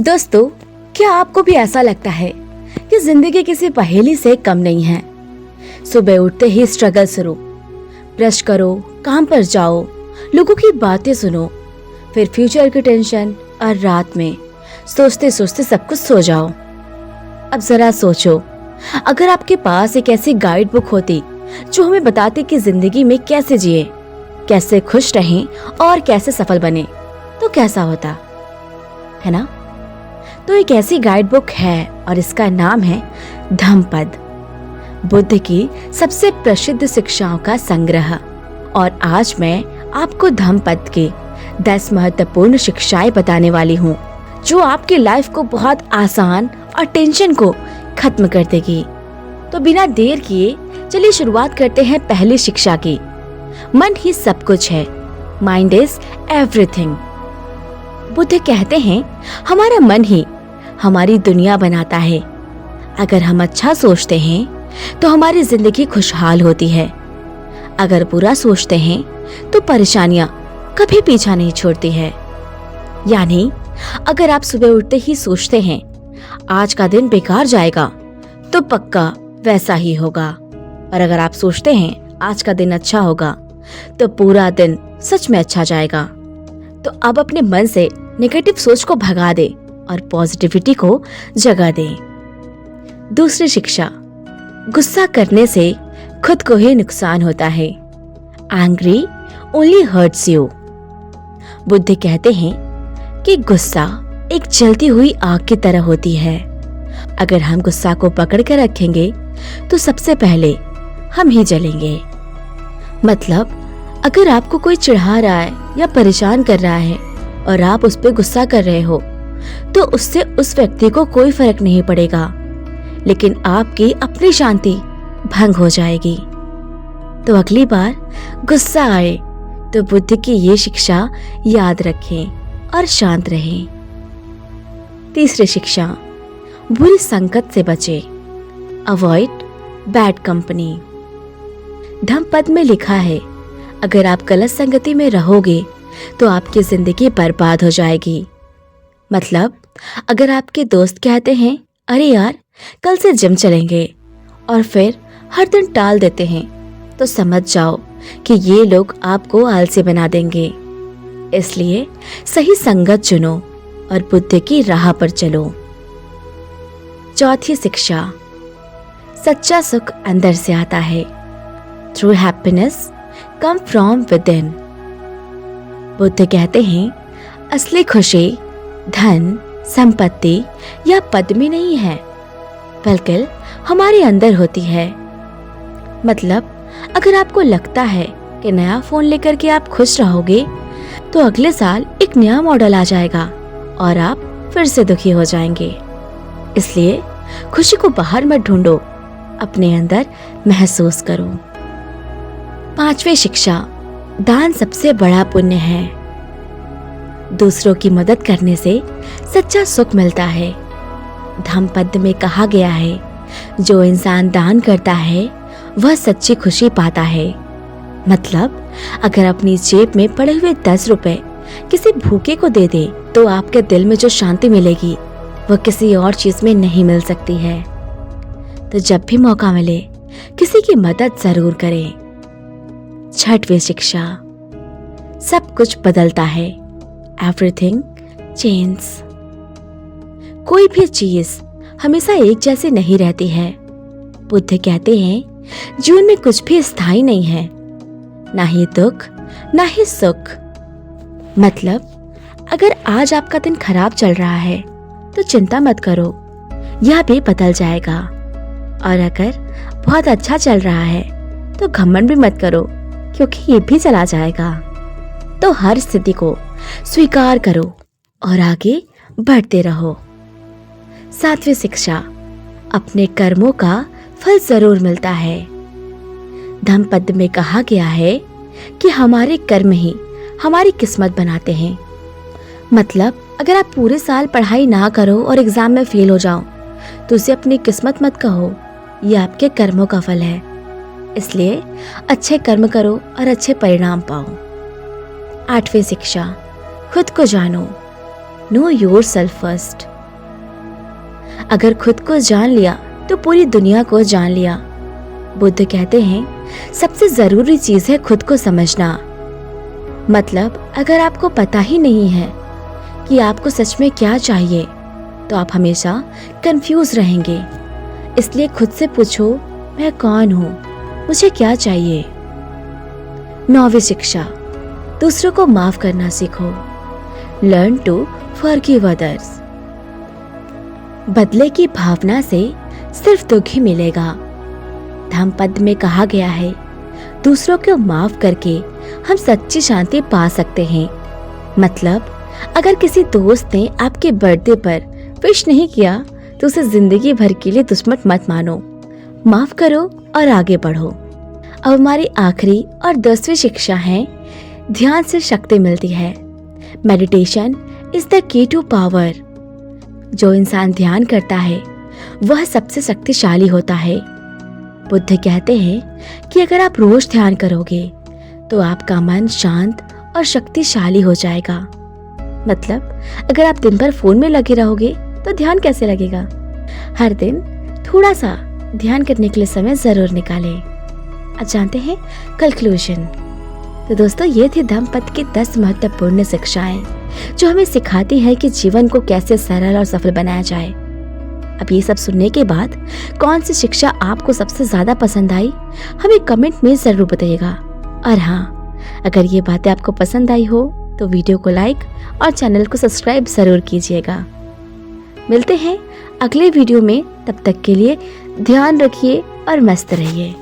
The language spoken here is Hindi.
दोस्तों, क्या आपको भी ऐसा लगता है कि जिंदगी किसी पहेली से कम नहीं है? सुबह उठते ही स्ट्रगल शुरू, ब्रश करो, काम पर जाओ, लोगों की बातें सुनो, फिर फ्यूचर की टेंशन और रात में सोचते सोचते सब कुछ सो जाओ। अब जरा सोचो, अगर आपके पास एक ऐसी गाइड बुक होती जो हमें बताती कि जिंदगी में कैसे जिए, कैसे खुश रहें और कैसे सफल बने, तो कैसा होता, है ना? तो एक ऐसी गाइड बुक है और इसका नाम है धम्मपद, बुद्ध की सबसे प्रसिद्ध शिक्षाओं का संग्रह। और आज मैं आपको धम्मपद के 10 महत्वपूर्ण शिक्षाएं बताने वाली हूँ जो आपकी लाइफ को बहुत आसान और टेंशन को खत्म कर देगी। तो बिना देर किए चलिए शुरुआत करते हैं पहली शिक्षा की। मन ही सब कुछ है, माइंड इज एवरीथिंग। बुद्ध कहते हैं हमारा मन ही हमारी दुनिया बनाता है। अगर हम अच्छा सोचते हैं तो हमारी जिंदगी खुशहाल होती है। अगर बुरा सोचते हैं तो परेशानियां कभी पीछा नहीं छोड़ती है। यानी अगर आप सुबह उठते ही सोचते हैं आज का दिन बेकार जाएगा, तो पक्का वैसा ही होगा। और अगर आप सोचते हैं आज का दिन अच्छा होगा, तो पूरा दिन सच में अच्छा जाएगा। तो अब अपने मन से नेगेटिव सोच को भगा दे और पॉजिटिविटी को जगा दे। दूसरी शिक्षा, गुस्सा करने से खुद को ही नुकसान होता है। Angry only hurts you. Buddha कहते हैं कि गुस्सा एक जलती हुई आग की तरह होती है। अगर हम गुस्सा को पकड़ कर रखेंगे तो सबसे पहले हम ही जलेंगे। मतलब अगर आपको कोई चिढ़ा रहा है या परेशान कर रहा है और आप उस पर गुस्सा कर रहे हो, तो उससे उस व्यक्ति को कोई फर्क नहीं पड़ेगा, लेकिन आपकी अपनी शांति भंग हो जाएगी। तो अगली बार गुस्सा आए तो बुद्ध की ये शिक्षा याद रखें और शांत रहें। तीसरी शिक्षा, बुरी संगत से बचें। Avoid bad company. धम्मपद में लिखा है अगर आप गलत संगति में रहोगे तो आपकी जिंदगी बर्बाद हो जाएगी। मतलब अगर आपके दोस्त कहते हैं अरे यार कल से जिम चलेंगे और फिर हर दिन टाल देते हैं, तो समझ जाओ कि ये लोग आपको आलसी बना देंगे। इसलिए सही संगत चुनो और बुद्ध की राह पर चलो। चौथी शिक्षा, सच्चा सुख अंदर से आता है। True happiness come from within. Buddha कहते हैं असली खुशी धन, संपत्ति या पद में नहीं है, बल्कि हमारे अंदर होती है। मतलब अगर आपको लगता है कि नया फोन लेकर के आप खुश रहोगे, तो अगले साल एक नया मॉडल आ जाएगा और आप फिर से दुखी हो जाएंगे। इसलिए खुशी को बाहर मत ढूंढो, अपने अंदर महसूस करो। पांचवी शिक्षा, दान सबसे बड़ा पुण्य है। दूसरों की मदद करने से सच्चा सुख मिलता है। धम्मपद में कहा गया है जो इंसान दान करता है वह सच्ची खुशी पाता है। मतलब अगर अपनी जेब में पड़े हुए 10 रुपए किसी भूखे को दे दे, तो आपके दिल में जो शांति मिलेगी वह किसी और चीज में नहीं मिल सकती है। तो जब भी मौका मिले किसी की मदद जरूर करें। छठवीं शिक्षा, सब कुछ बदलता है। Everything change. कोई भी चीज हमेशा एक जैसी नहीं रहती है। बुद्ध कहते हैं जीवन में कुछ भी स्थायी नहीं है, ना ही दुख ना ही सुख। मतलब अगर आज आपका दिन खराब चल रहा है तो चिंता मत करो, यह भी बदल जाएगा। और अगर बहुत अच्छा चल रहा है तो घमंड भी मत करो, क्योंकि ये भी चला जाएगा। तो हर स्थिति को स्वीकार करो और आगे बढ़ते रहो। सातवीं शिक्षा, अपने कर्मों का फल जरूर मिलता है। धम्मपद में कहा गया है कि हमारे कर्म ही हमारी किस्मत बनाते हैं। मतलब अगर आप पूरे साल पढ़ाई ना करो और एग्जाम में फेल हो जाओ, तो उसे अपनी किस्मत मत कहो, यह आपके कर्मों का फल है। इसलिए अच्छे कर्म करो और अच्छे परिणाम पाओ। आठवीं शिक्षा, खुद को जानो। No yourself first. अगर खुद को जान लिया तो पूरी दुनिया को जान लिया। बुद्ध कहते हैं सबसे जरूरी चीज है खुद को समझना। मतलब अगर आपको पता ही नहीं है कि आपको सच में क्या चाहिए तो आप हमेशा कंफ्यूज रहेंगे। इसलिए खुद से पूछो, मैं कौन हूँ, मुझे क्या चाहिए। 9वीं शिक्षा, दूसरों को माफ करना सीखो। Learn to forgive others. बदले की भावना से सिर्फ दुख ही मिलेगा। धम्मपद में कहा गया है, दूसरों को माफ करके हम सच्ची शांति पा सकते हैं। मतलब अगर किसी दोस्त ने आपके बर्थडे पर विश नहीं किया तो उसे जिंदगी भर के लिए दुश्मन मत मानो, माफ करो और आगे बढ़ो। अब हमारी आखिरी और 10वीं शिक्षा है, ध्यान से शक्ति मिलती है। Meditation is the key to power. जो इंसान ध्यान करता है वह सबसे शक्तिशाली होता है। बुद्ध कहते हैं कि अगर आप रोज ध्यान करोगे तो आपका मन शांत और शक्तिशाली हो जाएगा। मतलब अगर आप दिन भर फोन में लगे रहोगे तो ध्यान कैसे लगेगा। हर दिन थोड़ा सा ध्यान करने के लिए समय जरूर निकालें। अब जानते हैं कंक्लूजन। तो दोस्तों ये थी धम्मपद की 10 महत्वपूर्ण शिक्षाएं जो हमें सिखाती है कि जीवन को कैसे सरल और सफल बनाया जाए। अब ये सब सुनने के बाद कौन सी शिक्षा आपको सबसे ज्यादा पसंद आई हमें कमेंट में जरूर बताइएगा। और हाँ, अगर ये बातें आपको पसंद आई हो तो वीडियो को लाइक और चैनल को सब्सक्राइब जरूर कीजिएगा। मिलते हैं अगले वीडियो में, तब तक के लिए ध्यान रखिए और मस्त रहिए।